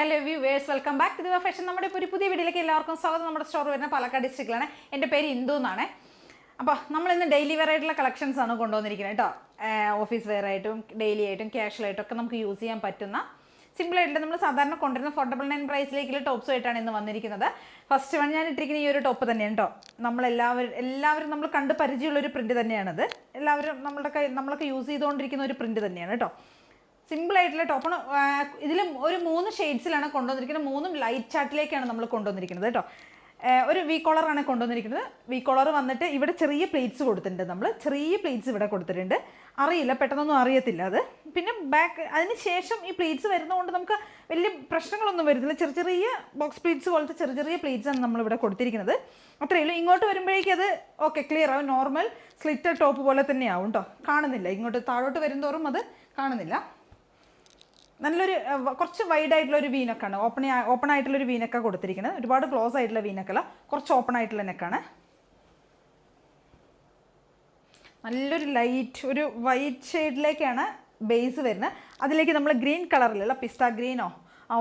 Hello viewers, welcome back to Diva Fashion. നമ്മുടെ ഒരു പുതിയ വീഡിയോയിലേക്ക് എല്ലാവർക്കും സ്വാഗതം. നമ്മുടെ സ്റ്റോർ വരുന്ന പാലക്കാട് ഡിസ്ട്രിക്റ്റിലാണ്. എൻ്റെ പേര് ഇന്ദു എന്നാണ്. അപ്പോൾ നമ്മളിന്ന് ഡെയിലി വെയർ ആയിട്ടുള്ള കളക്ഷൻസ് ആണ് കൊണ്ടുവന്നിരിക്കുന്നത് കേട്ടോ. ഓഫീസ് വെയർ ആയിട്ടും ഡെയിലി ആയിട്ടും ക്യാഷ്വൽ ആയിട്ടും ഒക്കെ നമുക്ക് യൂസ് ചെയ്യാൻ പറ്റുന്ന സിമ്പിളായിട്ട് നമ്മൾ സാധാരണ കൊണ്ടുവരുന്ന 499 പ്രൈസിലേക്കുള്ള ടോപ്സുമായിട്ടാണ് ഇന്ന് വന്നിരിക്കുന്നത്. ഫസ്റ്റ് വൺ ഞാൻ ഇട്ടിരിക്കുന്ന ഈ ഒരു ടോപ്പ് തന്നെയാണ് കേട്ടോ. എല്ലാവരും നമ്മൾ കണ്ട് പരിചയമുള്ളൊരു പ്രിൻറ്റ് തന്നെയാണത്. എല്ലാവരും നമ്മളൊക്കെ യൂസ് ചെയ്തുകൊണ്ടിരിക്കുന്ന ഒരു പ്രിൻറ്റ് തന്നെയാണ് കേട്ടോ. സിമ്പിളായിട്ടുള്ള ടോപ്പാണ്. ഇതിലും ഒരു 3 ഷെയ്ഡ്സിലാണ് കൊണ്ടുവന്നിരിക്കുന്നത്. 3 ലൈറ്റ് ചാർട്ടിലേക്കാണ് നമ്മൾ കൊണ്ടുവന്നിരിക്കുന്നത് കേട്ടോ. ഒരു വി കോളറാണ് കൊണ്ടുവന്നിരിക്കുന്നത്. വി കോളർ വന്നിട്ട് ഇവിടെ ചെറിയ പ്ലേറ്റ്സ് കൊടുത്തിട്ടുണ്ട്. നമ്മൾ ചെറിയ പ്ലേറ്റ്സ് ഇവിടെ കൊടുത്തിട്ടുണ്ട്. അറിയില്ല, പെട്ടെന്നൊന്നും അറിയത്തില്ല അത്. പിന്നെ ബാക്ക് അതിന് ശേഷം ഈ പ്ലേറ്റ്സ് വരുന്നതുകൊണ്ട് നമുക്ക് വലിയ പ്രശ്നങ്ങളൊന്നും വരുന്നില്ല. ചെറിയ ബോക്സ് പ്ലേറ്റ്സ് പോലത്തെ ചെറിയ പ്ലേറ്റ്സ് ആണ് നമ്മളിവിടെ കൊടുത്തിരിക്കുന്നത്. അത്രയേ ഉള്ളൂ. ഇങ്ങോട്ട് വരുമ്പോഴേക്കും അത് ഓക്കെ ക്ലിയർ ആവും. നോർമൽ സ്ലിറ്റർ ടോപ്പ് പോലെ തന്നെയാവും കേട്ടോ. കാണുന്നില്ല, ഇങ്ങോട്ട് താഴോട്ട് വരുന്തോറും അത് കാണുന്നില്ല. നല്ലൊരു കുറച്ച് വൈഡ് ആയിട്ടുള്ള ഒരു വീനക്കാണ്. ഓപ്പൺ ആയിട്ടുള്ളൊരു വീനക്ക കൊടുത്തിരിക്കുന്നത്. ഒരുപാട് ക്ലോസ് ആയിട്ടുള്ള വീനക്കല്ല, കുറച്ച് ഓപ്പൺ ആയിട്ടുള്ള നെക്കാണ്. നല്ലൊരു ലൈറ്റ് ഒരു വൈറ്റ് ഷെയ്ഡിലേക്കാണ് ബേസ് വരുന്നത്. അതിലേക്ക് നമ്മൾ ഗ്രീൻ കളറിലുള്ള പിസ്ത ഗ്രീനോ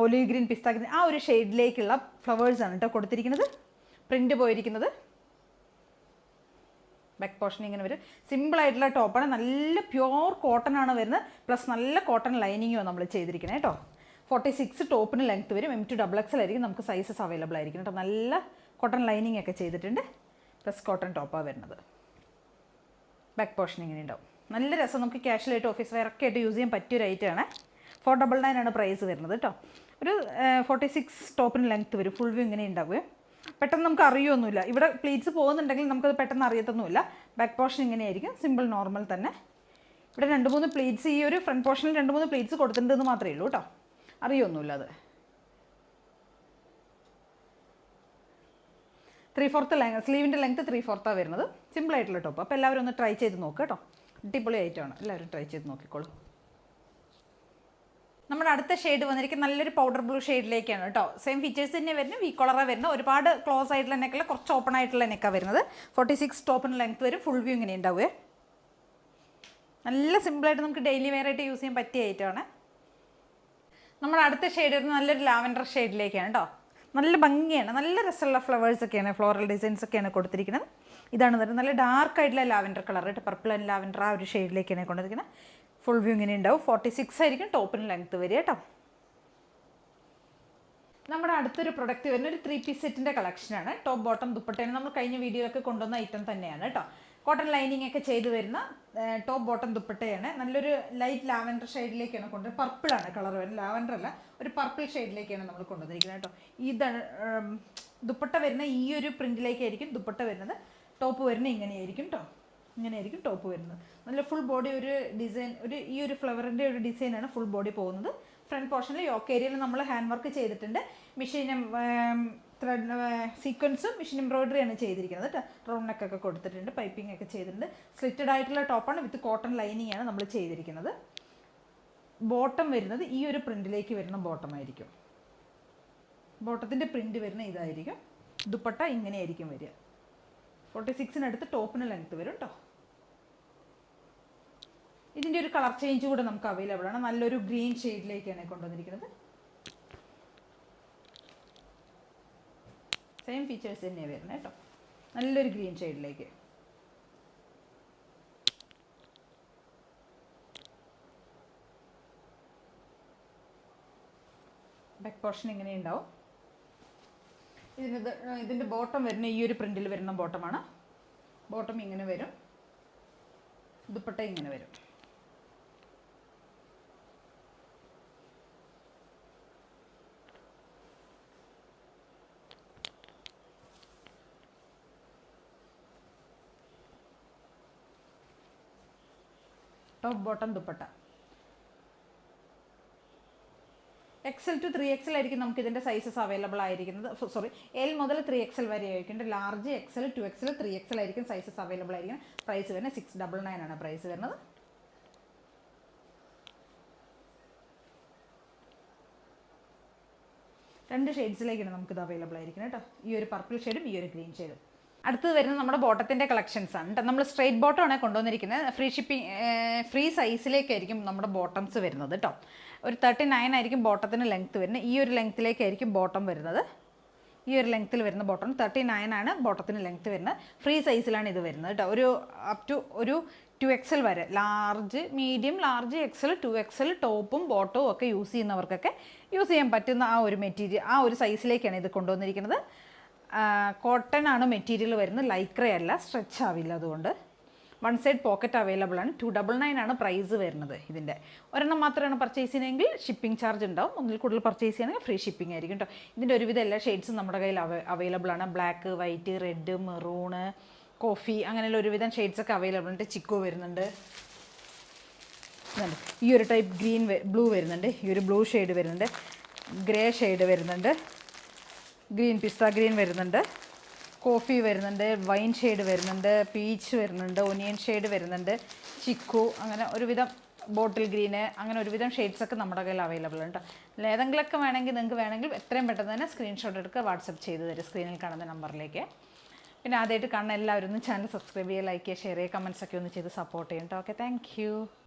ഒലിവ് ഗ്രീൻ, പിസ്ത ഗ്രീൻ ആ ഒരു ഷെയ്ഡിലേക്കുള്ള ഫ്ലവേഴ്സാണ് കേട്ടോ കൊടുത്തിരിക്കുന്നത്. പ്രിൻ്റ് പോയിരിക്കുന്നത് ബാക്ക് പോർഷൻ ഇങ്ങനെ വരും. സിമ്പിളായിട്ടുള്ള ടോപ്പാണ്. നല്ല പ്യുവർ കോട്ടൺ ആണ് വരുന്നത്. പ്ലസ് നല്ല കോട്ടൺ ലൈനിങ്ങോ നമ്മൾ ചെയ്തിരിക്കുന്നത് കേട്ടോ. 46 ടോപ്പിന് ലെങ്ത്ത് വരും. M2 XXL ആയിരിക്കും നമുക്ക് സൈസസ് അവൈലബിൾ ആയിരിക്കും കേട്ടോ. നല്ല കോട്ടൺ ലൈനിങ് ഒക്കെ ചെയ്തിട്ടുണ്ട്. പ്ലസ് കോട്ടൺ ടോപ്പാണ് വരുന്നത്. ബാക്ക് പോർഷൻ ഇങ്ങനെ ഉണ്ടാവും. നല്ല രസം. നമുക്ക് ക്യാഷ്വലായിട്ട് ഓഫീസ് വെയർ ഒക്കെ ആയിട്ട് യൂസ് ചെയ്യാൻ പറ്റിയൊരു ഐറ്റമാണ്. 499 ആണ് പ്രൈസ് വരുന്നത് കേട്ടോ. ഒരു 46 ടോപ്പിന് ലെങ്ത്ത് വരും. ഫുൾ വ്യൂ ഇങ്ങനെ ഉണ്ടാവുകയും പെട്ടെന്ന് നമുക്ക് അറിയുമൊന്നുമില്ല. ഇവിടെ പ്ലീറ്റ്സ് പോകുന്നുണ്ടെങ്കിൽ നമുക്കത് പെട്ടെന്ന് അറിയത്തൊന്നുമില്ല. ബാക്ക് പോർഷൻ ഇങ്ങനെയായിരിക്കും. സിമ്പിൾ നോർമൽ തന്നെ. ഇവിടെ 2-3 പ്ലീറ്റ്സ് ഈ ഒരു ഫ്രണ്ട് പോർഷനിൽ 2-3 പ്ലീറ്റ്സ് കൊടുത്തിട്ടുണ്ടെന്ന് മാത്രമേ ഉള്ളൂ കേട്ടോ. അറിയൊന്നുമില്ല അത്. 3/4 സ്ലീവിൻ്റെ ലെങ്ത്ത് 3/4 വരുന്നത്. സിമ്പിളായിട്ടുള്ള ടോപ്പ്. അപ്പോൾ എല്ലാവരും ഒന്ന് ട്രൈ ചെയ്ത് നോക്കുക കേട്ടോ. അടിപൊളി ഐറ്റമാണ്. എല്ലാവരും ട്രൈ ചെയ്ത് നോക്കിക്കോളൂ. നമ്മുടെ അടുത്ത ഷെയ്ഡ് വന്നിരിക്കുന്നത് നല്ലൊരു പൗഡർ ബ്ലൂ ഷെയ്ഡിലേക്കാണ് കേട്ടോ. സെയിം ഫീച്ചേഴ്സ് തന്നെ വരുന്നത്. വി കോളറാണ് വരുന്നത്. ഒരുപാട് ക്ലോസ് ആയിട്ടുള്ള നെക്കല്ല, കുറച്ച് ഓപ്പൺ ആയിട്ടുള്ള നെക്കാണ് വരുന്നത്. 46 ടോപ്പിന് ലെങ്ത്ത് വരും. ഫുൾ വ്യൂ ഇങ്ങനെ ഉണ്ടാവുക. നല്ല സിമ്പിളായിട്ട് നമുക്ക് ഡെയിലി വെയർ ആയിട്ട് യൂസ് ചെയ്യാൻ പറ്റിയ ഐറ്റമാണ്. നമ്മുടെ അടുത്ത ഷെയ്ഡ് വരുന്നത് നല്ലൊരു ലാവൻഡർ ഷെയ്ഡിലേക്കാണ് കേട്ടോ. നല്ല ഭംഗിയാണ്. നല്ല രസമുള്ള ഫ്ലവേഴ്സൊക്കെയാണ്, ഫ്ലോറൽ ഡിസൈൻസ് ഒക്കെയാണ് കൊടുത്തിരിക്കുന്നത്. ഇതാണ് വരുന്നത്. നല്ല ഡാർക്ക് ആയിട്ടുള്ള ലാവൻഡർ കളർ കേട്ടോ. പർപ്പിൾ ആൻഡ് ലാവൻഡർ ആ ഒരു ഷെയ്ഡിലേക്കാണ് കൊണ്ടിരിക്കുന്നത്. ഫുൾ വ്യൂ ഇങ്ങനെ ഉണ്ടാവും. 46 ആയിരിക്കും ടോപ്പിന് ലെങ്ത്ത് വരിക കേട്ടോ. നമ്മുടെ അടുത്തൊരു പ്രൊഡക്റ്റ് വരുന്ന ഒരു 3 പീസ് സെറ്റിൻ്റെ കളക്ഷനാണ്. ടോപ്പ് ബോട്ടം ദുപ്പട്ടയാണ്. നമ്മൾ കഴിഞ്ഞ വീഡിയോയിലൊക്കെ കൊണ്ടുവന്ന ഐറ്റം തന്നെയാണ് കേട്ടോ. കോട്ടൺ ലൈനിങ് ഒക്കെ ചെയ്ത് വരുന്ന ടോപ്പ് ബോട്ടം ദുപ്പട്ടയാണ്. നല്ലൊരു ലൈറ്റ് ലാവൻഡർ ഷെയ്ഡിലേക്കാണ് കൊണ്ടുവരുന്നത്. പർപ്പിളാണ് കളർ വരുന്നത്. ലാവൻഡർ അല്ല, ഒരു പർപ്പിൾ ഷെയ്ഡിലേക്കാണ് നമ്മൾ കൊണ്ടുവന്നിരിക്കുന്നത് കേട്ടോ. ഇതാണ് ദുപ്പട്ട വരുന്ന ഈ ഒരു പ്രിൻറ്റിലേക്കായിരിക്കും ദുപ്പട്ട വരുന്നത്. ടോപ്പ് വരുന്നത് ഇങ്ങനെയായിരിക്കും കേട്ടോ. ഇങ്ങനെയായിരിക്കും ടോപ്പ് വരുന്നത്. നല്ല ഫുൾ ബോഡി ഒരു ഡിസൈൻ, ഈ ഒരു ഫ്ലവറിൻ്റെ ഒരു ഡിസൈനാണ് ഫുൾ ബോഡി പോകുന്നത്. ഫ്രണ്ട് പോർഷനിൽ യോക്ക് ഏരിയയിൽ നമ്മൾ ഹാൻഡ് വർക്ക് ചെയ്തിട്ടുണ്ട്. മെഷീൻ ത്രെഡ് സീക്വൻസും മെഷീൻ എംബ്രോയിഡറിയാണ് ചെയ്തിരിക്കുന്നത് കേട്ടോ. റൗണ്ട് നെക്കൊക്കെ കൊടുത്തിട്ടുണ്ട്. പൈപ്പിംഗ് ഒക്കെ ചെയ്തിട്ടുണ്ട്. സ്ലിറ്റഡ് ആയിട്ടുള്ള ടോപ്പാണ്. വിത്ത് കോട്ടൺ ലൈനിങ് ആണ് നമ്മൾ ചെയ്തിരിക്കുന്നത്. ബോട്ടം വരുന്നത് ഈ ഒരു പ്രിൻറ്റിലേക്ക് വരുന്ന ബോട്ടം ആയിരിക്കും. ബോട്ടത്തിൻ്റെ പ്രിൻറ്റ് വരുന്ന ഇതായിരിക്കും. ദുപ്പട്ട ഇങ്ങനെയായിരിക്കും വരിക. 46-നടുത്ത് ടോപ്പിന് ലെങ്ത്ത് വരും കേട്ടോ. ഇതിൻ്റെ ഒരു കളർ ചേഞ്ച് കൂടെ നമുക്ക് അവൈലബിൾ ആണ്. നല്ലൊരു ഗ്രീൻ ഷെയ്ഡിലേക്കാണ് കൊണ്ടുവന്നിരിക്കുന്നത്. സെയിം ഫീച്ചേഴ്സ് തന്നെയാണ് വരുന്നത് കേട്ടോ. നല്ലൊരു ഗ്രീൻ ഷെയ്ഡിലേക്ക്. ബാക്ക് പോർഷൻ ഇങ്ങനെ ഉണ്ടാവും. ഇതിൻ്റെ ബോട്ടം വരുന്ന ഈ ഒരു പ്രിൻറ്റിൽ വരുന്ന ബോട്ടമാണ്. ബോട്ടം ഇങ്ങനെ വരും. ദുപ്പട്ട ഇങ്ങനെ വരും. Top bottom dupatta. XL to 3XL ആയിരിക്കും നമുക്ക് ഇതിൻ്റെ സൈസസ് അവൈലബിൾ ആയിരിക്കുന്നത്. L മുതൽ 3XL വരെ ആയിരിക്കും. ലാർജ് XL, 2XL, 3XL ആയിരിക്കും സൈസസ് അവൈലബിൾ ആയിരിക്കും. പ്രൈസ് വരുന്നത് 699 ആണ് പ്രൈസ് വരുന്നത്. രണ്ട് ഷെയ്ഡ്സിലേക്കാണ് നമുക്കിത് അവൈലബിൾ ആയിരിക്കുന്നത് കേട്ടോ. ഈ ഒരു പർപ്പിൾ ഷെയ്ഡും ഈ ഒരു ഗ്രീൻ ഷെയ്ഡും. അടുത്തത് വരുന്നത് നമ്മുടെ ബോട്ടത്തിൻ്റെ കളക്ഷൻസ് ആണ് കേട്ടോ. നമ്മൾ സ്ട്രൈറ്റ് ബോട്ടമാണ് കൊണ്ടുവന്നിരിക്കുന്നത്. ഫ്രീ സൈസിലേക്കായിരിക്കും നമ്മുടെ ബോട്ടംസ് വരുന്നത് കേട്ടോ. ഒരു 39 ആയിരിക്കും ബോട്ടത്തിന് ലെങ്ത്ത് വരുന്നത്. ഈ ഒരു ലെങ്ത്തിലേക്കായിരിക്കും ബോട്ടം വരുന്നത്. ഈ ഒരു ലെങ്ത്തിൽ വരുന്ന ബോട്ടം 39 ആണ് ബോട്ടത്തിന് ലെങ്ത്ത് വരുന്നത്. ഫ്രീ സൈസിലാണ് ഇത് വരുന്നത് കേട്ടോ. ഒരു അപ് ടു ഒരു 2XL വരെ, large, medium, large, XL, 2XL ടോപ്പും ബോട്ടവും ഒക്കെ യൂസ് ചെയ്യുന്നവർക്കൊക്കെ യൂസ് ചെയ്യാൻ പറ്റുന്ന ആ ഒരു മെറ്റീരിയൽ, ആ ഒരു സൈസിലേക്കാണ് ഇത് കൊണ്ടുവന്നിരിക്കുന്നത്. കോട്ടൺ ആണ് മെറ്റീരിയൽ വരുന്നത്, ലൈക്രയല്ല, സ്ട്രെച്ച് ആവില്ല. അതുകൊണ്ട് വൺ സൈഡ് പോക്കറ്റ് അവൈലബിൾ ആണ്. 299 ആണ് പ്രൈസ് വരുന്നത്. ഇതിൻ്റെ ഒരെണ്ണം മാത്രമാണ് പർച്ചേസ് ചെയ്യുന്നതെങ്കിൽ ഷിപ്പിംഗ് ചാർജ് ഉണ്ടാവും. ഒന്നിൽ കൂടുതൽ പർച്ചേസ് ചെയ്യണമെങ്കിൽ ഫ്രീ ഷിപ്പിംഗ് ആയിരിക്കും കേട്ടോ. ഇതിൻ്റെ ഒരുവിധം എല്ലാ ഷെയ്ഡ്സും നമ്മുടെ കയ്യിൽ അവൈലബിൾ ആണ്. Black, white, red, maroon, coffee, അങ്ങനെയുള്ള ഒരുവിധം ഷെയ്ഡ്സൊക്കെ അവൈലബിൾ ഉണ്ട്. ചിക്കു വരുന്നുണ്ട്, ഈ ഒരു ടൈപ്പ് ഗ്രീൻ, ബ്ലൂ വരുന്നുണ്ട്, ഈ ഒരു ബ്ലൂ ഷെയ്ഡ് വരുന്നുണ്ട്, ഗ്രേ ഷെയ്ഡ് വരുന്നുണ്ട്, ഗ്രീൻ, പിസ്ത ഗ്രീൻ വരുന്നുണ്ട്, കോഫി വരുന്നുണ്ട്, വൈൻ ഷെയ്ഡ് വരുന്നുണ്ട്, പീച്ച് വരുന്നുണ്ട്, ഒനിയൻ ഷെയ്ഡ് വരുന്നുണ്ട്, ചിക്കു, അങ്ങനെ ഒരുവിധം ബോട്ടിൽ ഗ്രീന്, അങ്ങനെ ഒരുവിധം ഷെയ്ഡ്സൊക്കെ നമ്മുടെ കയ്യിൽ അവൈലബിൾ ഉണ്ട്. ഏതെങ്കിലുമൊക്കെ വേണമെങ്കിൽ നിങ്ങൾക്ക് വേണമെങ്കിൽ എത്രയും പെട്ടെന്ന് തന്നെ സ്ക്രീൻഷോട്ട് എടുക്കുക, വാട്സപ്പ് ചെയ്ത് തരും സ്ക്രീനിൽ കാണുന്ന നമ്പറിലേക്ക്. പിന്നെ ആദ്യമായിട്ട് കാണുന്ന എല്ലാവരും ഒന്ന് ചാനൽ സബ്സ്ക്രൈബ് ചെയ്യുക, ലൈക്ക് ചെയ്യുക, ഷെയർ ചെയ്യുക, കമൻസൊക്കെ ഒന്ന് ചെയ്ത് സപ്പോർട്ട് ചെയ്യും കേട്ടോ. Okay, thank you.